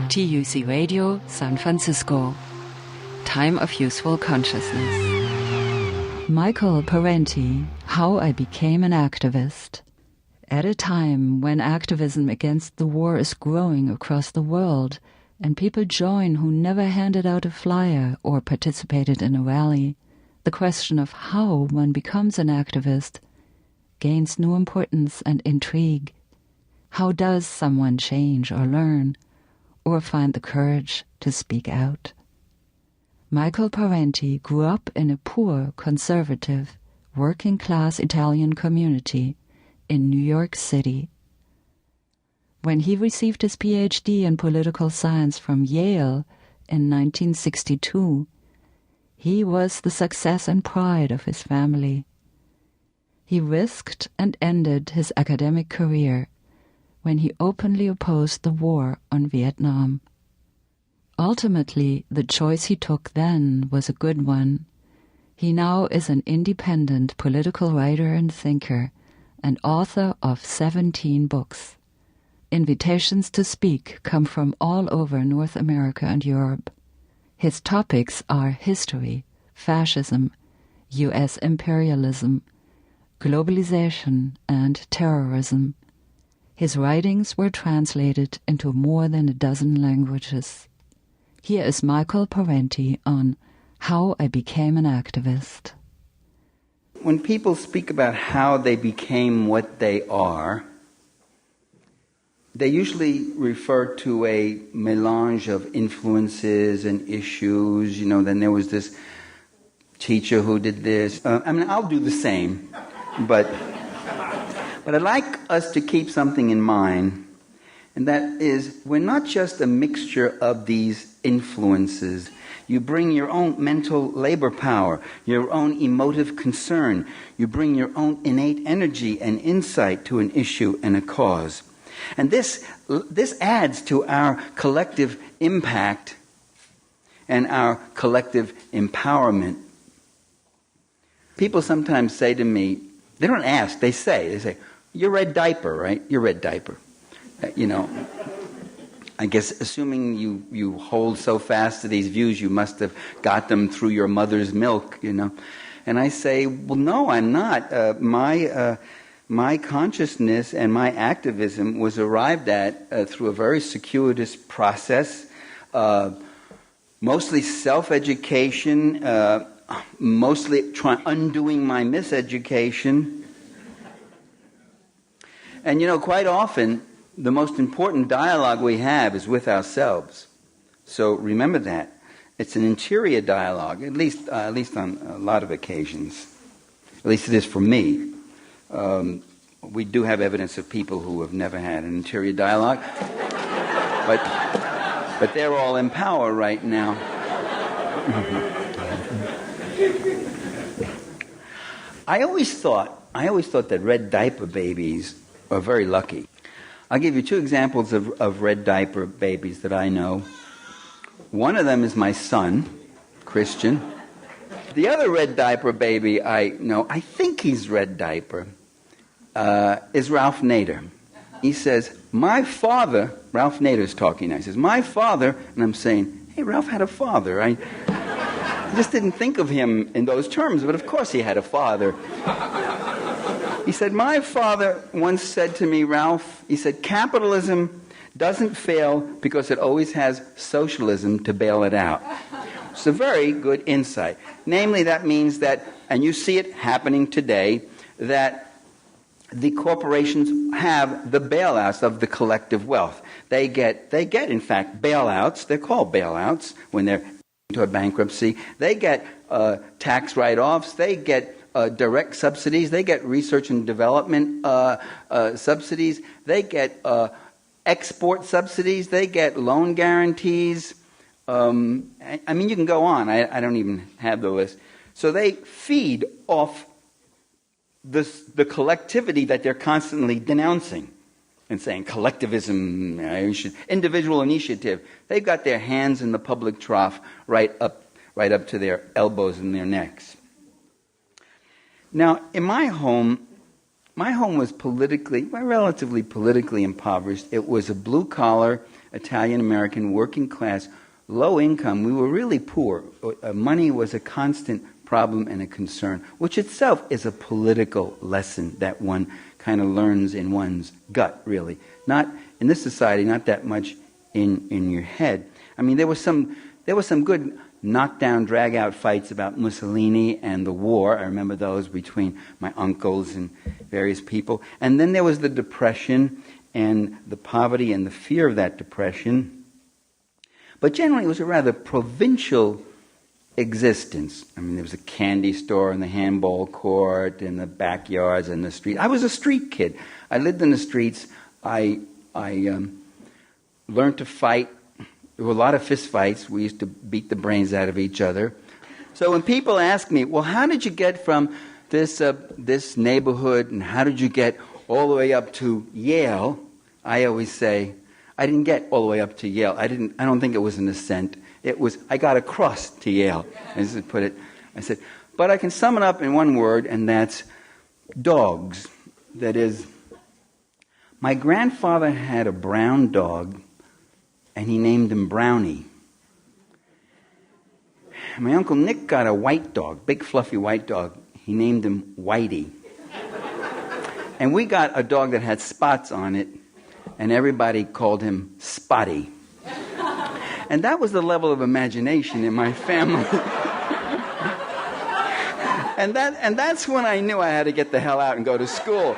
TUC Radio, San Francisco. Time of Useful Consciousness. Michael Parenti, How I Became an Activist. At a time when activism against the war is growing across the world, and people join who never handed out a flyer or participated in a rally, the question of how one becomes an activist gains new importance and intrigue. How does someone change or learn, or find the courage to speak out? Michael Parenti grew up in a poor, conservative, working-class Italian community in New York City. When he received his PhD in political science from Yale in 1962, he was the success and pride of his family. He risked and ended his academic career when he openly opposed the war on Vietnam. Ultimately, the choice he took then was a good one. He now is an independent political writer and thinker, and author of 17 books. Invitations to speak come from all over North America and Europe. His topics are history, fascism, U.S. imperialism, globalization, and terrorism. His writings were translated into more than a dozen languages. Here is Michael Parenti on How I Became an Activist. When people speak about how they became what they are, they usually refer to a melange of influences and issues. Then there was this teacher who did this. I'll do the same, but I'd like us to keep something in mind, and that is, we're not just a mixture of these influences. You bring your own mental labor power, your own emotive concern. You bring your own innate energy and insight to an issue and a cause. And this adds to our collective impact and our collective empowerment. People sometimes say to me, they don't ask, they say, "You're red diaper, right? You're red diaper." I guess assuming you hold so fast to these views, you must have got them through your mother's milk, And I say, well, no, I'm not. My consciousness and my activism was arrived at through a very circuitous process, mostly self-education, mostly undoing my miseducation. And quite often, the most important dialogue we have is with ourselves. So remember that. It's an interior dialogue, at least on a lot of occasions. At least it is for me. We do have evidence of people who have never had an interior dialogue. But they're all in power right now. I always thought that red diaper babies are very lucky. I'll give you two examples of red diaper babies that I know. One of them is my son, Christian. The other red diaper baby I know, I think he's red diaper, is Ralph Nader. He says, my father, Ralph Nader's talking now, he says, my father, and I'm saying, hey, Ralph had a father. I just didn't think of him in those terms, but of course he had a father. He said, my father once said to me, Ralph, he said, capitalism doesn't fail because it always has socialism to bail it out. It's a very good insight. Namely, that means that, and you see it happening today, that the corporations have the bailouts of the collective wealth. They get in fact, bailouts. They're called bailouts when they're into a bankruptcy. They get tax write-offs. They get direct subsidies. They get research and development subsidies. They get export subsidies. They get loan guarantees. You can go on. I don't even have the list. So they feed off the collectivity that they're constantly denouncing and saying collectivism, individual initiative. They've got their hands in the public trough right up to their elbows and their necks. Now, in my home, my home was relatively politically impoverished. It was a blue-collar, Italian-American, working class, low income. We were really poor. Money was a constant problem and a concern, which itself is a political lesson that one kind of learns in one's gut, really. Not in this society, not that much in your head. I mean, there was some good knockdown, drag-out fights about Mussolini and the war. I remember those between my uncles and various people. And then there was the Depression and the poverty and the fear of that depression. But generally, it was a rather provincial existence. I mean, there was a candy store and the handball court and the backyards and the street. I was a street kid. I lived in the streets. I learned to fight. There were a lot of fist fights. We used to beat the brains out of each other. So when people ask me, well, how did you get from this neighborhood and how did you get all the way up to Yale? I always say, I didn't get all the way up to Yale. I don't think it was an ascent. It was, I got across to Yale. As I put it, I said, but I can sum it up in one word, and that's dogs. That is, my grandfather had a brown dog, and he named him Brownie. My Uncle Nick got a white dog, big fluffy white dog. He named him Whitey. And we got a dog that had spots on it, and everybody called him Spotty. And that was the level of imagination in my family. and that's when I knew I had to get the hell out and go to school.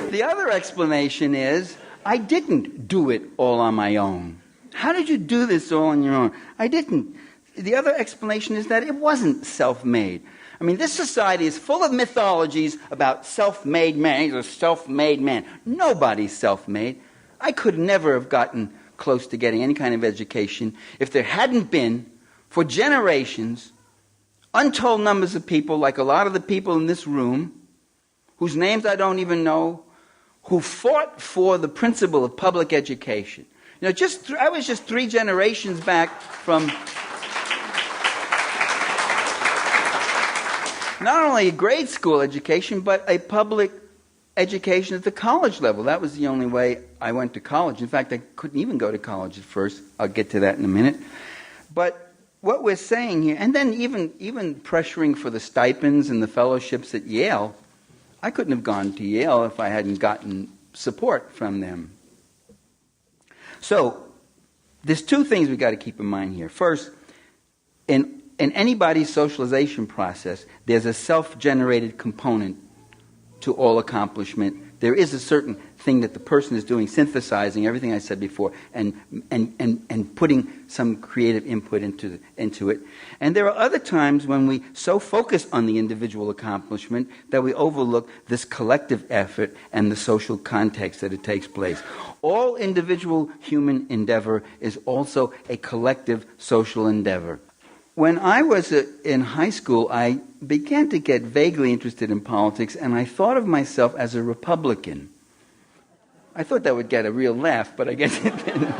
The other explanation is, I didn't do it all on my own. How did you do this all on your own? I didn't. The other explanation is that it wasn't self-made. I mean, this society is full of mythologies about self-made man. He's a self-made man. Nobody's self-made. I could never have gotten close to getting any kind of education if there hadn't been, for generations, untold numbers of people, like a lot of the people in this room, whose names I don't even know, who fought for the principle of public education. You know, I was just 3 generations back from not only a grade school education, but a public education at the college level. That was the only way I went to college. In fact, I couldn't even go to college at first. I'll get to that in a minute. But what we're saying here, and then even pressuring for the stipends and the fellowships at Yale, I couldn't have gone to Yale if I hadn't gotten support from them. So, there's 2 things we've got to keep in mind here. First, in anybody's socialization process, there's a self-generated component to all accomplishment. There is a certain thing that the person is doing, synthesizing everything I said before, and putting some creative input into it. And there are other times when we so focus on the individual accomplishment that we overlook this collective effort and the social context that it takes place. All individual human endeavor is also a collective social endeavor. When I was in high school, I began to get vaguely interested in politics, and I thought of myself as a Republican. I thought that would get a real laugh, but I guess it didn't.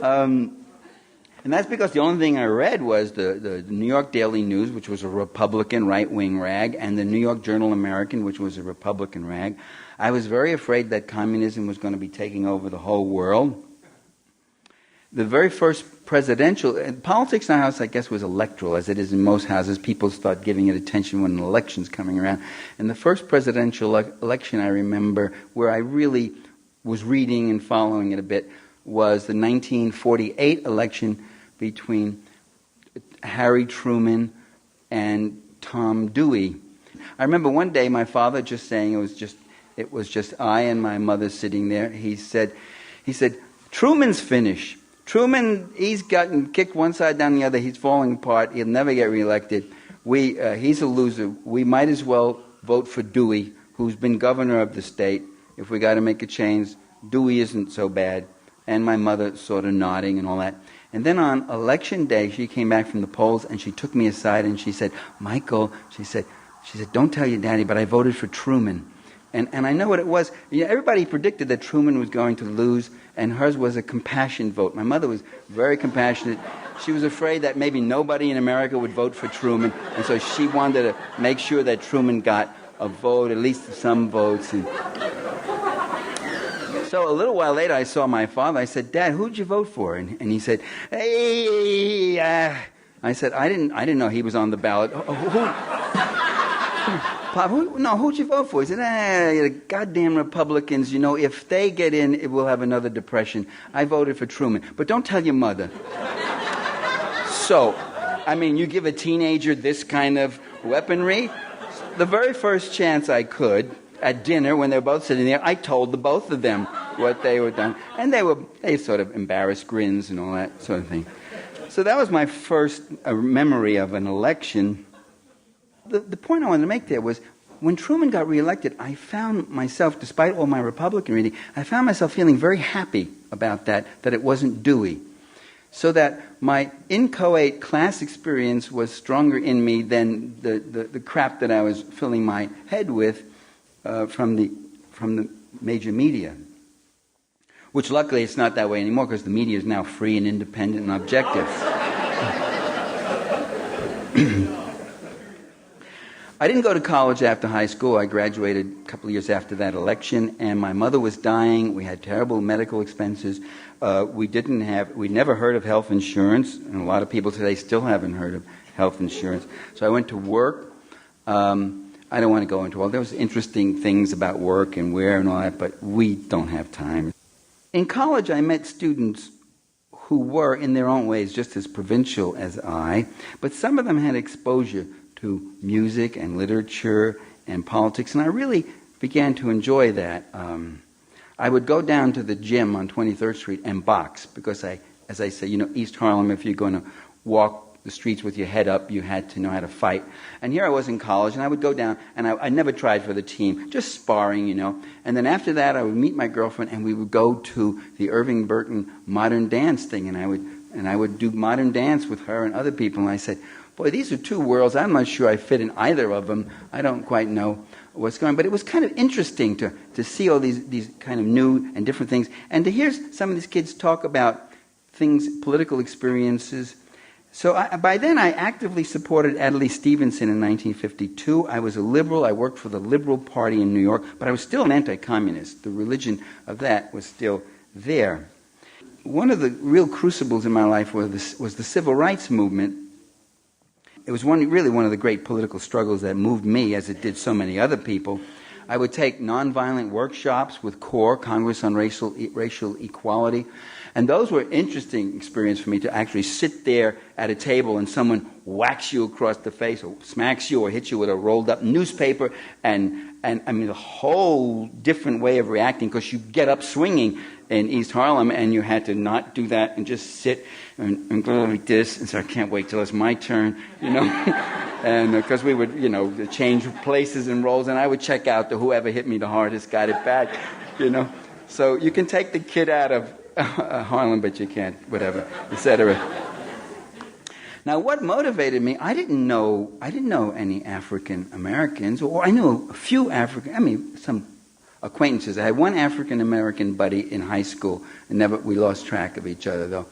And that's because the only thing I read was the New York Daily News, which was a Republican right-wing rag, and the New York Journal-American, which was a Republican rag. I was very afraid that communism was going to be taking over the whole world. The very first presidential, politics in our house, I guess, was electoral, as it is in most houses. People start giving it attention when an election's coming around. And the first presidential election I remember, where I really was reading and following it a bit, was the 1948 election between Harry Truman and Tom Dewey. I remember one day my father just saying, it was just I and my mother sitting there. He said, Truman's finished. Truman, he's gotten kicked one side down the other. He's falling apart. He'll never get reelected. He's a loser. We might as well vote for Dewey, who's been governor of the state. If we got to make a change, Dewey isn't so bad. And my mother sort of nodding and all that. And then on election day, she came back from the polls and she took me aside and she said, Michael, she said, don't tell your daddy, but I voted for Truman. And I know what it was. Everybody predicted that Truman was going to lose, and hers was a compassion vote. My mother was very compassionate. She was afraid that maybe nobody in America would vote for Truman, and so she wanted to make sure that Truman got a vote, at least some votes. And so a little while later, I saw my father. I said, "Dad, who'd you vote for?" And he said, "Hey." I said, "I didn't know he was on the ballot." Pop, who'd you vote for? He said, the goddamn Republicans, if they get in, we'll have another depression. I voted for Truman. But don't tell your mother. So, you give a teenager this kind of weaponry? The very first chance I could, at dinner, when they were both sitting there, I told the both of them what they were done. And they sort of embarrassed grins and all that sort of thing. So that was my first memory of an election. The point I wanted to make there was, when Truman got reelected, I found myself, despite all my Republican reading, I found myself feeling very happy about that it wasn't Dewey. So that my inchoate class experience was stronger in me than the crap that I was filling my head with from the major media. Which luckily it's not that way anymore, because the media is now free and independent and objective. I didn't go to college after high school. I graduated a couple of years after that election, and my mother was dying. We had terrible medical expenses. We'd never heard of health insurance, and a lot of people today still haven't heard of health insurance. So I went to work. I don't want to go into all. There was interesting things about work and where and all that, but we don't have time. In college, I met students who were, in their own ways, just as provincial as I, but some of them had exposure to music and literature and politics, and I really began to enjoy that. I would go down to the gym on 23rd Street and box, because as I say, East Harlem, if you're going to walk the streets with your head up, you had to know how to fight. And here I was in college, and I would go down, and I never tried for the team, just sparring, And then after that, I would meet my girlfriend, and we would go to the Irving Burton modern dance thing, and I would do modern dance with her and other people, and I said, boy, these are two worlds. I'm not sure I fit in either of them. I don't quite know what's going on. But it was kind of interesting to see all these kind of new and different things, and to hear some of these kids talk about things, political experiences. So by then, I actively supported Adlai Stevenson in 1952. I was a liberal. I worked for the Liberal Party in New York, but I was still an anti-communist. The religion of that was still there. One of the real crucibles in my life was the civil rights movement. It was really one of the great political struggles that moved me, as it did so many other people. I would take nonviolent workshops with CORE, Congress on Racial Equality, and those were interesting experience for me, to actually sit there at a table and someone whacks you across the face or smacks you or hits you with a rolled up newspaper, and a whole different way of reacting, because you get up swinging in East Harlem, and you had to not do that and just sit and go like this, and so I can't wait till it's my turn, And because we would, change places and roles, and I would check out whoever hit me the hardest got it back, So you can take the kid out of Harlem, but you can't, whatever, etc. Now, what motivated me? I didn't know any African Americans, or I knew a few some acquaintances. I had one African American buddy in high school, and we lost track of each other, though.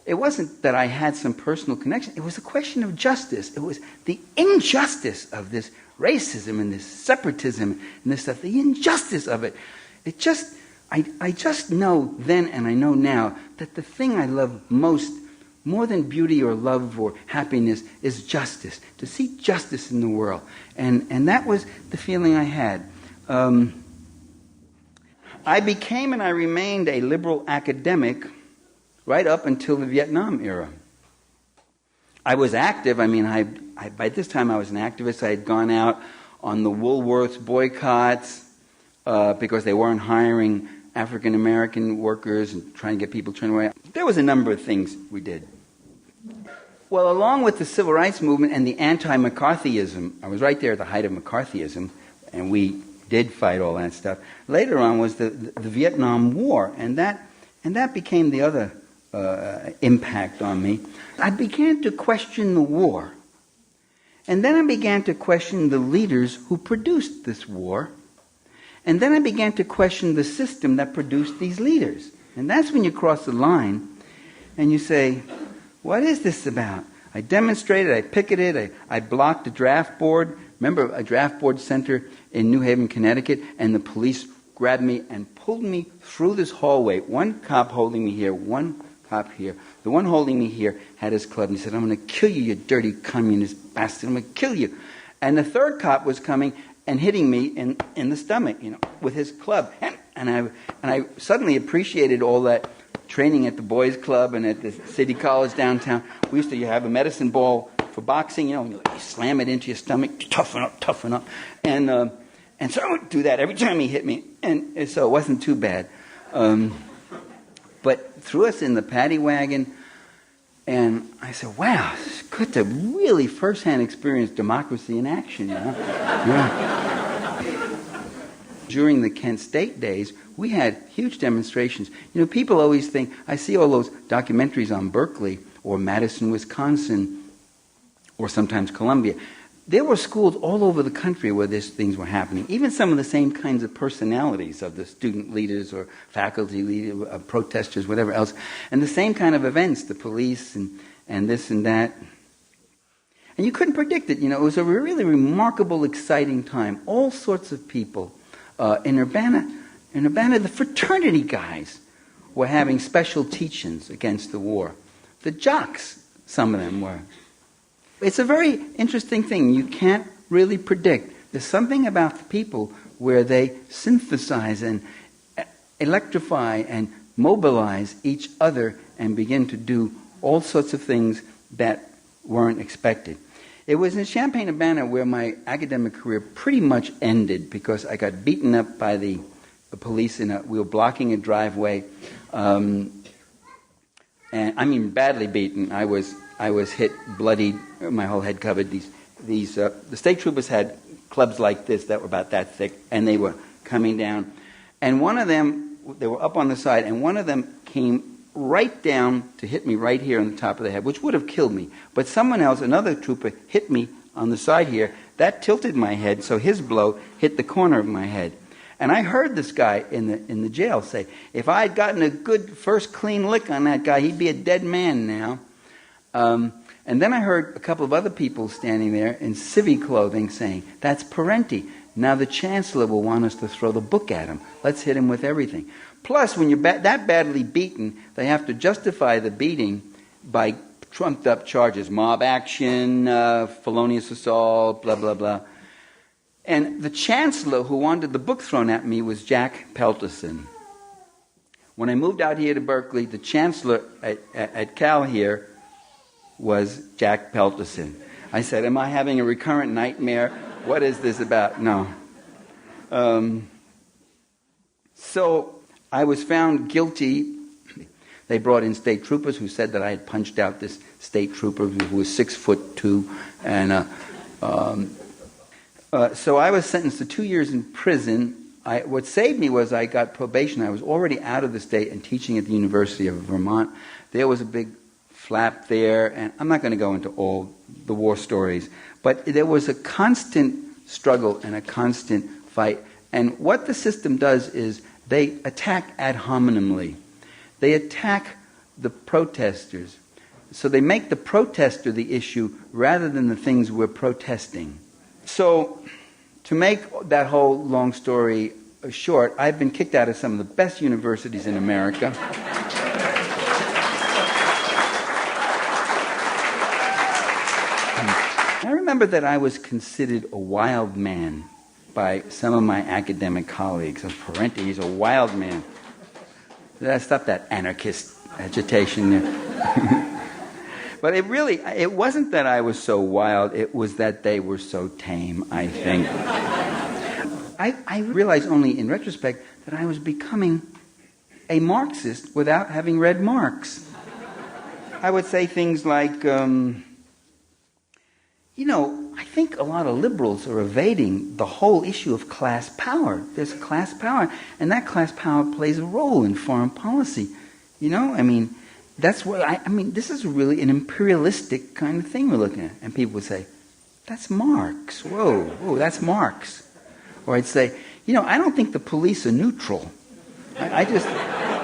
It wasn't that I had some personal connection. It was a question of justice. It was the injustice of this racism and this separatism and this stuff. The injustice of it. I just know then, and I know now, that the thing I love most, more than beauty or love or happiness, is justice. To see justice in the world. And that was the feeling I had. I became and I remained a liberal academic right up until the Vietnam era. I was active. By this time I was an activist. I had gone out on the Woolworths boycotts because they weren't hiring African American workers and trying to get people turned away. There was a number of things we did. Well, along with the civil rights movement and the anti-McCarthyism, I was right there at the height of McCarthyism, and we did fight all that stuff. Later on was the Vietnam War, and that became the other impact on me. I began to question the war. And then I began to question the leaders who produced this war. And then I began to question the system that produced these leaders. And that's when you cross the line and you say, what is this about? I demonstrated, I picketed, I blocked a draft board. Remember a draft board center in New Haven, Connecticut, and the police grabbed me and pulled me through this hallway. One cop holding me here, one cop here. The one holding me here had his club and he said, I'm going to kill you, you dirty communist bastard. I'm going to kill you. And the third cop was coming and hitting me in the stomach, with his club. And I suddenly appreciated all that training at the boys' club and at the city college downtown. We used to have a medicine ball for boxing, you slam it into your stomach, toughen up. And so I would do that every time he hit me. And so it wasn't too bad. But threw us in the paddy wagon, and I said, wow, it's good to really firsthand experience democracy in action, Yeah. During the Kent State days, we had huge demonstrations. People always think, I see all those documentaries on Berkeley or Madison, Wisconsin, or sometimes Columbia. There were schools all over the country where these things were happening. Even some of the same kinds of personalities of the student leaders or faculty leaders, protesters, whatever else. And the same kind of events, the police and this and that. And you couldn't predict it. It was a really remarkable, exciting time. All sorts of people. In Urbana, the fraternity guys were having special teachings against the war. The jocks, some of them were. It's a very interesting thing. You can't really predict. There's something about the people where they synthesize and electrify and mobilize each other and begin to do all sorts of things that weren't expected. It was in Champaign-Urbana where my academic career pretty much ended because I got beaten up by the police. We were blocking a driveway, and I mean badly beaten. I was hit, bloodied, my whole head covered. The state troopers had clubs like this that were about that thick, and they were coming down. And one of them, they were up on the side, and one of them came right down to hit me right here on the top of the head, which would have killed me. But someone else, another trooper, hit me on the side here. That tilted my head, so his blow hit the corner of my head. And I heard this guy in the jail say, if I had gotten a good first clean lick on that guy, he'd be a dead man now. And then I heard a couple of other people standing there in civvy clothing saying, that's Parenti. Now the chancellor will want us to throw the book at him. Let's hit him with everything. Plus, when you're that badly beaten, they have to justify the beating by trumped-up charges. Mob action, felonious assault, blah, blah, blah. And the chancellor who wanted the book thrown at me was Jack Pelterson. When I moved out here to Berkeley, the chancellor at Cal here was Jack Pelterson. I said, am I having a recurrent nightmare? What is this about? No. So I was found guilty. They brought in state troopers who said that I had punched out this state trooper who was 6'2", and so I was sentenced to 2 years in prison. What saved me was I got probation. I was already out of the state and teaching at the University of Vermont. There was a big flap there, and I'm not going to go into all the war stories, but there was a constant struggle and a constant fight. And what the system does is they attack ad hominemly. They attack the protesters. So they make the protester the issue rather than the things we're protesting. So to make that whole long story short, I've been kicked out of some of the best universities in America. I remember that I was considered a wild man by some of my academic colleagues. Parenti, he's a wild man. Stop that anarchist agitation there. But it wasn't that I was so wild, it was that they were so tame, I think. I realized only in retrospect that I was becoming a Marxist without having read Marx. I would say things like, I think a lot of liberals are evading the whole issue of class power. There's class power, and that class power plays a role in foreign policy. That's what this is really an imperialistic kind of thing we're looking at. And people would say, that's Marx. Whoa, that's Marx. Or I'd say, I don't think the police are neutral.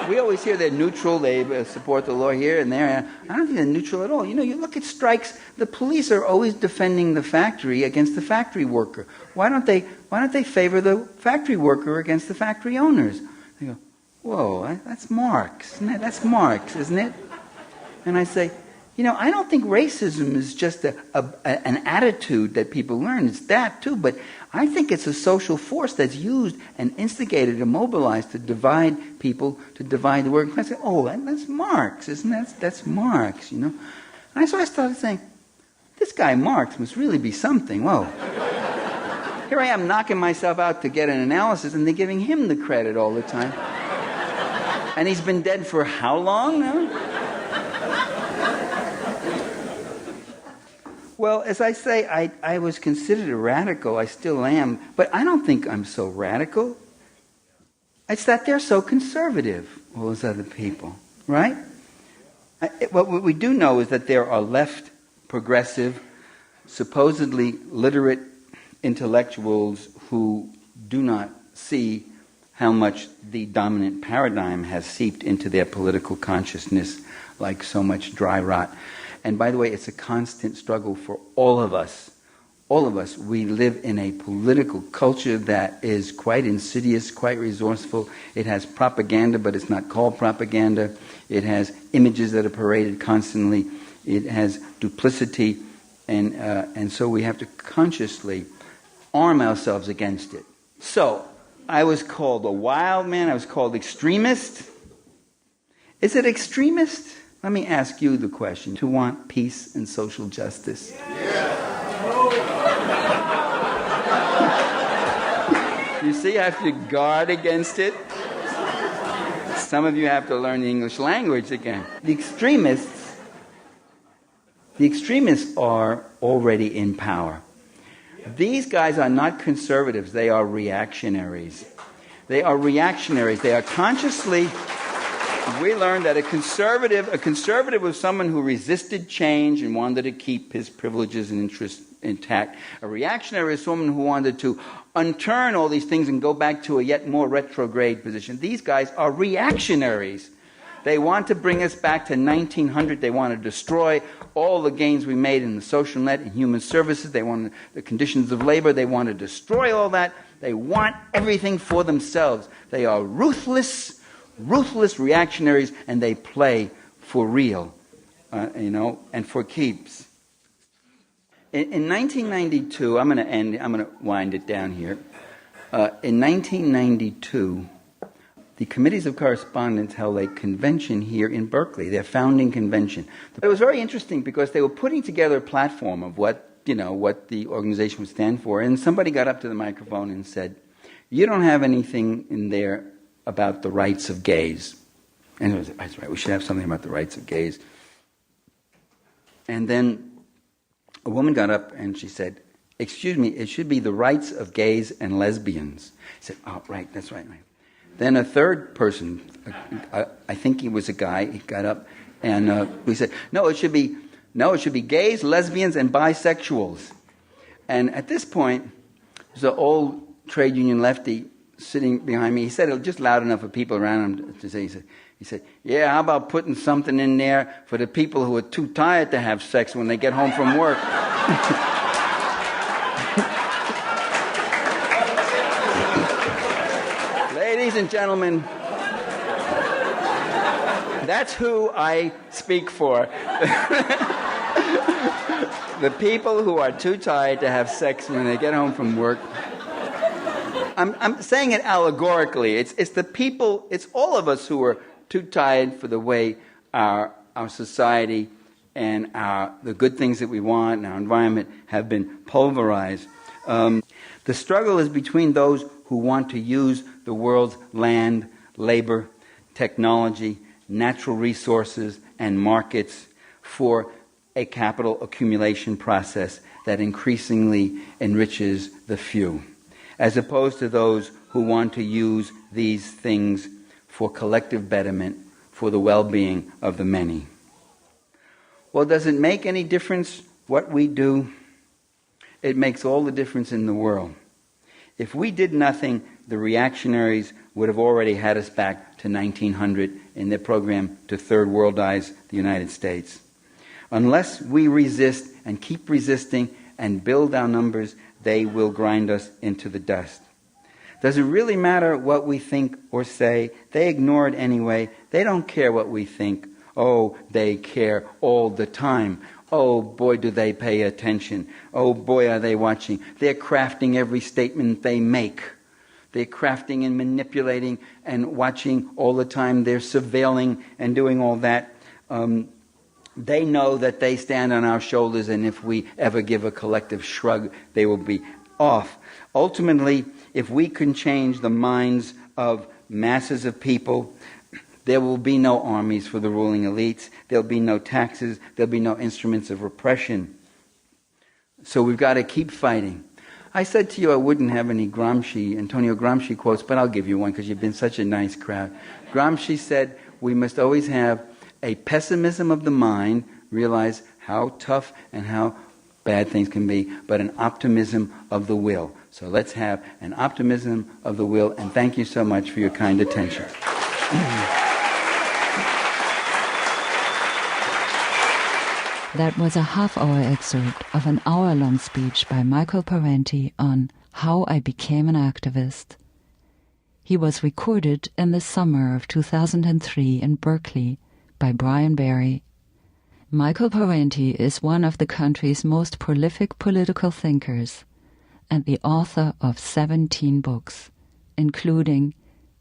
We always hear they're neutral, they support the law here and there. I don't think they're neutral at all. You look at strikes, the police are always defending the factory against the factory worker. Why don't they favor the factory worker against the factory owners? They go, whoa, that's Marx, isn't it? That's Marx, isn't it? And I say, I don't think racism is just an attitude that people learn. It's that too, but I think it's a social force that's used and instigated and mobilized to divide people, to divide the working class. Oh, that's Marx, isn't it? That's Marx, And so I started saying, this guy Marx must really be something. Whoa. Here I am knocking myself out to get an analysis, and they're giving him the credit all the time. And he's been dead for how long now? Well, as I say, I was considered a radical. I still am. But I don't think I'm so radical. It's that they're so conservative, all those other people. Right? What we do know is that there are left, progressive, supposedly literate intellectuals who do not see how much the dominant paradigm has seeped into their political consciousness like so much dry rot. And by the way, it's a constant struggle for all of us. All of us. We live in a political culture that is quite insidious, quite resourceful. It has propaganda, but it's not called propaganda. It has images that are paraded constantly. It has duplicity. And so we have to consciously arm ourselves against it. So, I was called a wild man. I was called extremist. Is it extremist? Let me ask you the question. To want peace and social justice? You see, I have to guard against it. Some of you have to learn the English language again. The extremists are already in power. These guys are not conservatives. They are reactionaries. They are reactionaries. They are consciously... We learned that a conservative was someone who resisted change and wanted to keep his privileges and interests intact. A reactionary is someone who wanted to unturn all these things and go back to a yet more retrograde position. These guys are reactionaries. They want to bring us back to 1900. They want to destroy all the gains we made in the social net and human services. They want the conditions of labor. They want to destroy all that. They want everything for themselves. They are ruthless reactionaries, and they play for real, and for keeps. In 1992, I'm going to wind it down here. In 1992, the Committees of Correspondence held a convention here in Berkeley, their founding convention. It was very interesting because they were putting together a platform of what the organization would stand for, and somebody got up to the microphone and said, "You don't have anything in there about the rights of gays." And it was, that's right, we should have something about the rights of gays. And then a woman got up and she said, "Excuse me, it should be the rights of gays and lesbians." I said, "Oh, right, that's right." Then a third person, I think he was a guy, he got up and we said, No, it should be gays, lesbians, and bisexuals." And at this point, there's an old trade union lefty sitting behind me. He said it just loud enough for people around him to say, he said, "Yeah, how about putting something in there for the people who are too tired to have sex when they get home from work?" Ladies and gentlemen, that's who I speak for. The people who are too tired to have sex when they get home from work. I'm saying it allegorically. It's the people, it's all of us who are too tired for the way our society and the good things that we want and our environment have been pulverized. The struggle is between those who want to use the world's land, labor, technology, natural resources, and markets for a capital accumulation process that increasingly enriches the few, as opposed to those who want to use these things for collective betterment, for the well-being of the many. Well, does it make any difference what we do? It makes all the difference in the world. If we did nothing, the reactionaries would have already had us back to 1900 in their program to third worldize the United States. Unless we resist and keep resisting and build our numbers, they will grind us into the dust. Does it really matter what we think or say? They ignore it anyway. They don't care what we think. Oh, they care all the time. Oh, boy, do they pay attention. Oh, boy, are they watching. They're crafting every statement they make. They're crafting and manipulating and watching all the time. They're surveilling and doing all that. They know that they stand on our shoulders, and if we ever give a collective shrug, they will be off. Ultimately, if we can change the minds of masses of people, there will be no armies for the ruling elites. There'll be no taxes. There'll be no instruments of repression. So we've got to keep fighting. I said to you I wouldn't have any Antonio Gramsci quotes, but I'll give you one because you've been such a nice crowd. Gramsci said, we must always have a pessimism of the mind, realize how tough and how bad things can be, but an optimism of the will. So let's have an optimism of the will, and thank you so much for your kind attention. That was a half-hour excerpt of an hour-long speech by Michael Parenti on How I Became an Activist. He was recorded in the summer of 2003 in Berkeley by Brian Barry. Michael Parenti is one of the country's most prolific political thinkers and the author of 17 books, including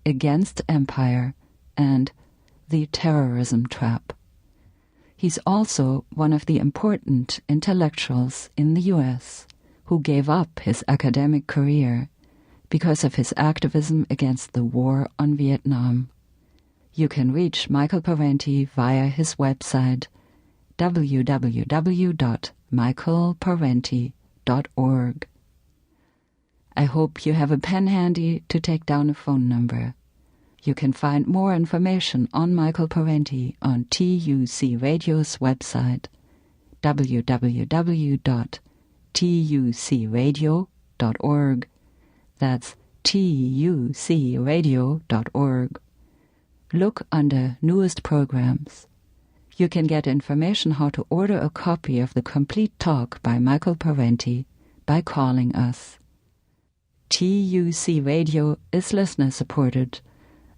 Against Empire and The Terrorism Trap. He's also one of the important intellectuals in the U.S. who gave up his academic career because of his activism against the war on Vietnam. You can reach Michael Parenti via his website www.michaelparenti.org. I hope you have a pen handy to take down a phone number. You can find more information on Michael Parenti on TUC Radio's website, www.tucradio.org. That's tucradio.org. Look under Newest Programs. You can get information how to order a copy of the complete talk by Michael Parenti by calling us. TUC Radio is listener-supported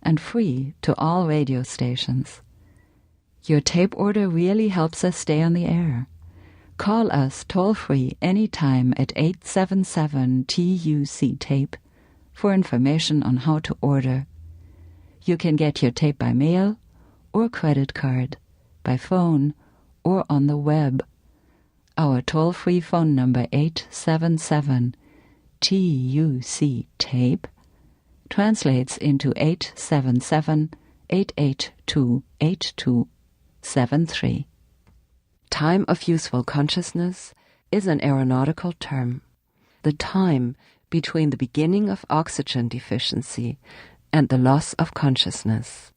and free to all radio stations. Your tape order really helps us stay on the air. Call us toll-free anytime at 877-TUC-TAPE for information on how to order. You can get your tape by mail or credit card, by phone or on the web. Our toll-free phone number 877-TUC-TAPE translates into 877-882-8273. Time of useful consciousness is an aeronautical term. The time between the beginning of oxygen deficiency and the loss of consciousness.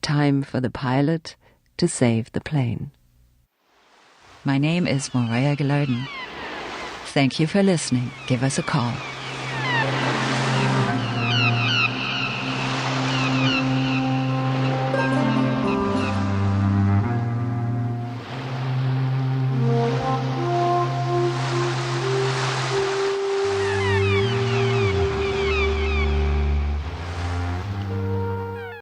Time for the pilot to save the plane. My name is Morea Gelarden. Thank you for listening. Give us a call.